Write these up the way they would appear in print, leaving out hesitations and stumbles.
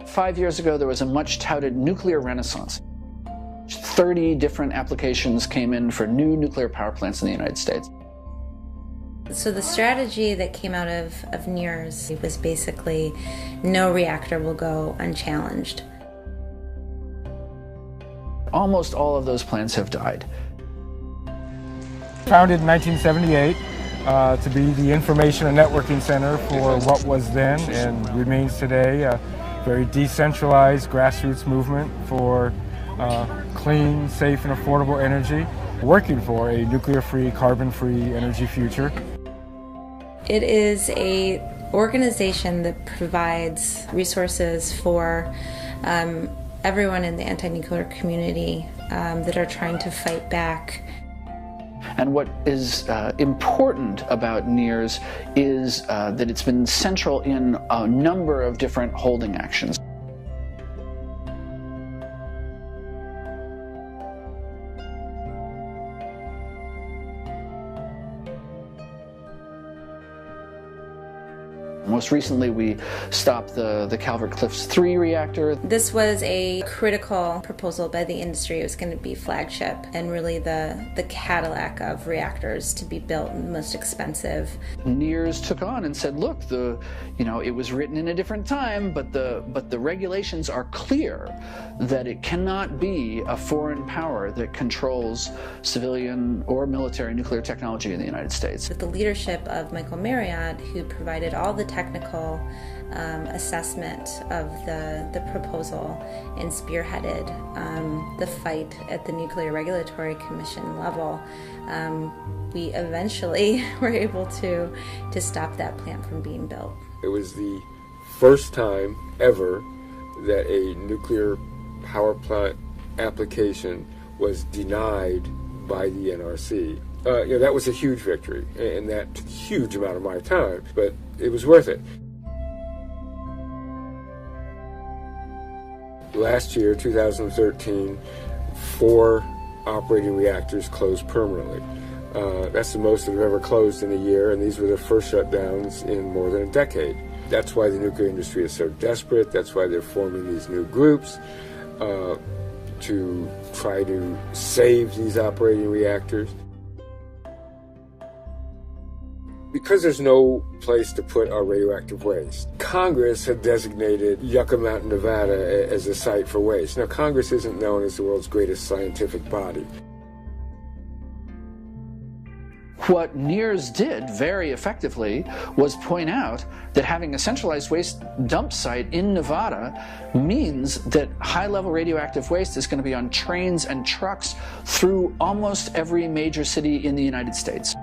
5 years ago, there was a much touted nuclear renaissance. 30 different applications came in for new nuclear power plants in the United States. So the strategy that came out of NIRS was basically no reactor will go unchallenged. Almost all of those plants have died. Founded in 1978 to be the information and networking center for what was then and remains today a very decentralized grassroots movement for clean, safe, and affordable energy, working for a nuclear-free, carbon-free energy future. It is an organization that provides resources for everyone in the anti-nuclear community that are trying to fight back. And what is important about NIRS is that it's been central in a number of different holding actions. Most recently, we stopped the Calvert Cliffs 3 reactor. This was a critical proposal by the industry. It was going to be flagship and really the Cadillac of reactors to be built and the most expensive. NIRS took on and said, look, it was written in a different time, but the regulations are clear that it cannot be a foreign power that controls civilian or military nuclear technology in the United States. With the leadership of Michael Marriott, who provided all the technical assessment of the proposal and spearheaded the fight at the Nuclear Regulatory Commission level, we eventually were able to stop that plant from being built. It was the first time ever that a nuclear power plant application was denied by the NRC. That was a huge victory, and that took a huge amount of my time, but it was worth it. Last year, 2013, 4 operating reactors closed permanently. That's the most that have ever closed in a year, and these were the first shutdowns in more than a decade. That's why the nuclear industry is so desperate. That's why they're forming these new groups to try to save these operating reactors. Because there's no place to put our radioactive waste, Congress had designated Yucca Mountain, Nevada as a site for waste. Now, Congress isn't known as the world's greatest scientific body. What NIRS did very effectively was point out that having a centralized waste dump site in Nevada means that high-level radioactive waste is going to be on trains and trucks through almost every major city in the United States.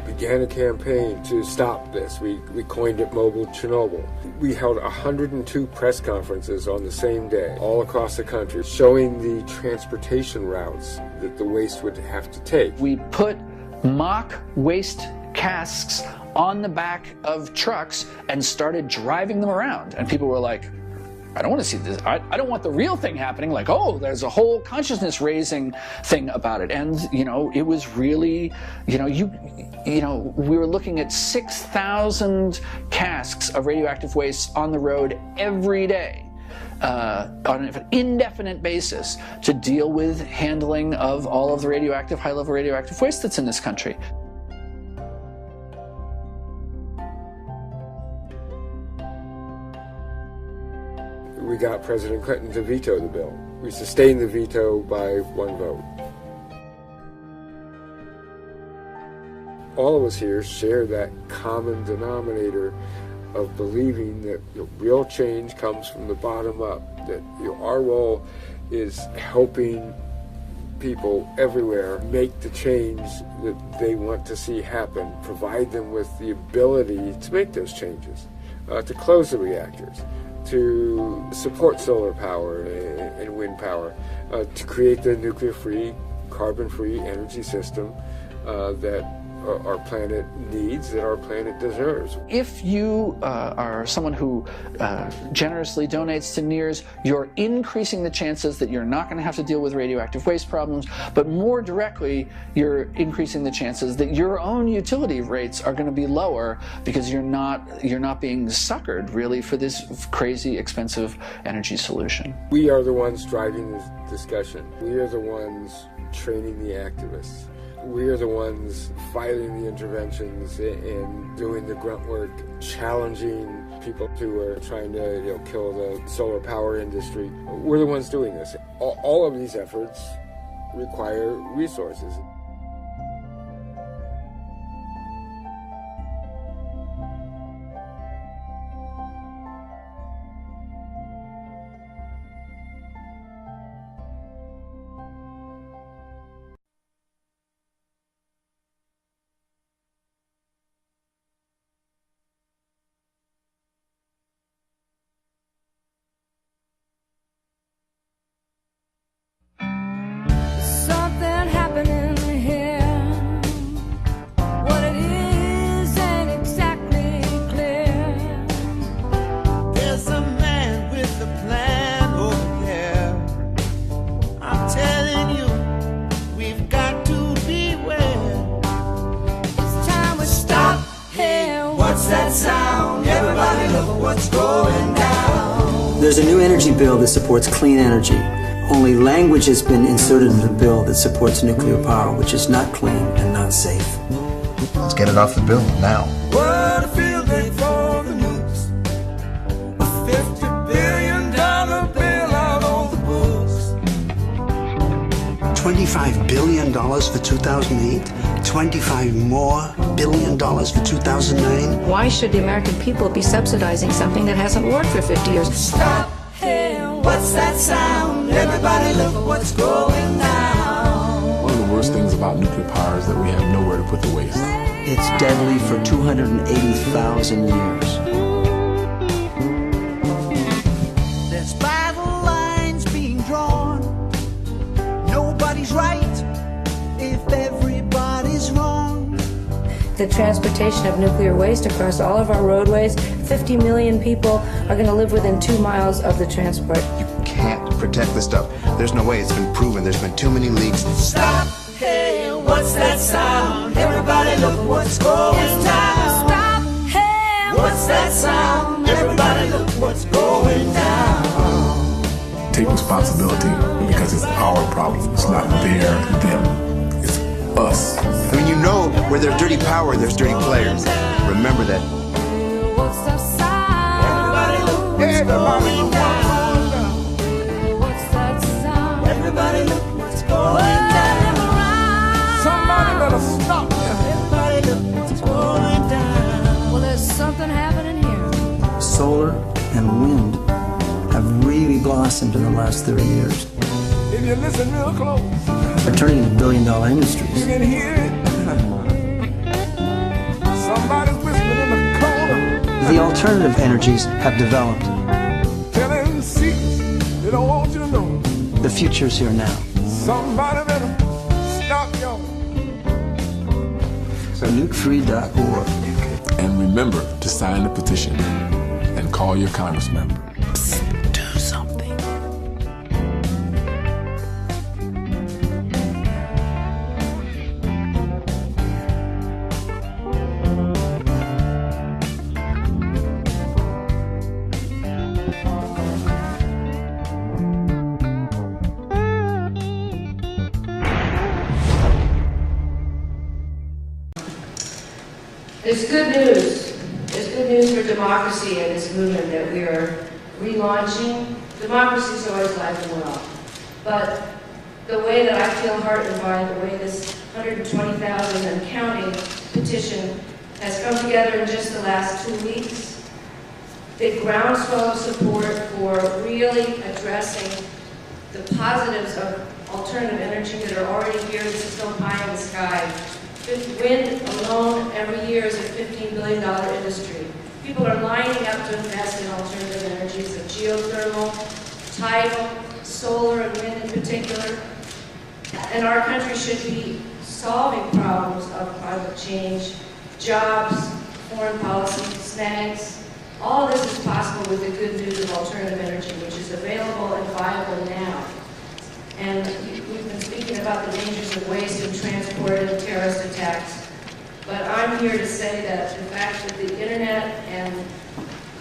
Began a campaign to stop this. We coined it Mobile Chernobyl. We held 102 press conferences on the same day, all across the country, showing the transportation routes that the waste would have to take. We put mock waste casks on the back of trucks and started driving them around. And people were like, I don't want to see this. I don't want the real thing happening. Like, oh, there's a whole consciousness raising thing about it. And, it was really, we were looking at 6,000 casks of radioactive waste on the road every day. On an indefinite basis to deal with handling of all of the high-level radioactive waste that's in this country. We got President Clinton to veto the bill. We sustained the veto by 1 vote. All of us here share that common denominator of believing that real change comes from the bottom up, that our role is helping people everywhere make the change that they want to see happen, provide them with the ability to make those changes, to close the reactors, to support solar power and wind power, to create the nuclear-free, carbon-free energy system that our planet needs, that our planet deserves. If you are someone who generously donates to NIRS, you're increasing the chances that you're not going to have to deal with radioactive waste problems, but more directly, you're increasing the chances that your own utility rates are going to be lower because you're not being suckered really for this crazy expensive energy solution. We are the ones driving this discussion. We are the ones training the activists. We are the ones filing the interventions and doing the grunt work, challenging people who are trying to kill the solar power industry. We're the ones doing this. All of these efforts require resources. There's a new energy bill that supports clean energy. Only language has been inserted into the bill that supports nuclear power, which is not clean and not safe. Let's get it off the bill now. What a field day for the nukes. A $50 billion bill out on the books. $25 billion for 2008, $25 billion more for 2009. Why should the American people be subsidizing something that hasn't worked for 50 years? Stop, hey, what's that sound? Everybody look what's going down. One of the worst things about nuclear power is that we have nowhere to put the waste. It's deadly for 280,000 years. There's battle lines being drawn. Nobody's right if everybody's wrong. The transportation of nuclear waste across all of our roadways, 50 million people are going to live within 2 miles of the transport. You can't protect this stuff. There's no way. It's been proven. There's been too many leaks. Stop, hey, what's that sound? Everybody look what's going down. Stop, hey, what's that sound? Everybody look what's going down. Take responsibility because it's our problem. It's not their, them. It's us. I mean, you know where there's dirty power, there's dirty players. Remember that. What's that sound? Everybody look what's going down. What's that sound? Everybody look what's going down. Somebody better stop. Everybody look what's going down. Well, there's something happening here. Solar and wind have really blossomed in the last 30 years. If you listen real close, They're turning into billion-dollar you industries. can hear it. Somebody's whispering in the corner, The alternative energies have developed. telling secrets they don't want you to know. The future's here now. Somebody better stop y'all. So nukefree.org. And remember to sign the petition and call your congressman. Do something. It's good news. It's good news for democracy and this movement that we are relaunching. Democracy is always alive and well. But the way that I feel heartened by the way this 120,000 and counting petition has come together in just the last 2 weeks, the groundswell of support for really addressing the positives of alternative energy that are already here. This is so high in the sky. Wind alone every year is a $15 billion industry. People are lining up to invest in alternative energies of geothermal, tidal, solar and wind in particular. And our country should be solving problems of climate change, jobs, foreign policy, snags. All of this is possible with the good news of alternative energy, which is available and viable now. And we've been speaking about the dangers of waste and transport and terrorist attacks. But I'm here to say that the fact that the internet and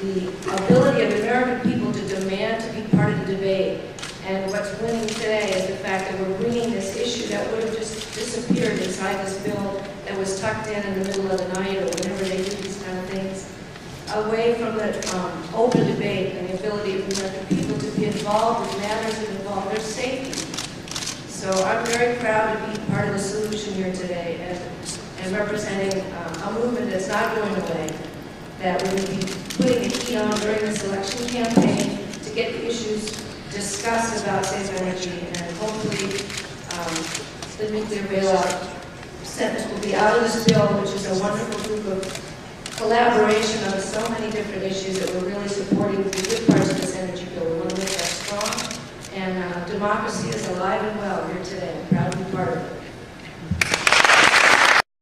the ability of American people to demand to be part of the debate, and what's winning today is the fact that we're bringing this issue that would have just disappeared inside this bill that was tucked in the middle of the night or whenever they do these kind of things, away from the open debate and the ability of American people to be involved with matters that involve their safety. So I'm very proud to be part of the solution here today and representing a movement that's not going away, that we will be putting the heat on during this election campaign to get the issues discussed about safe energy, and hopefully the nuclear bailout sentence will be out of this bill, which is a wonderful group of collaboration on so many different issues that we're really supporting the good parts of this energy bill. We want to make that strong, and democracy is alive and well here today. I'm proud to be part of it.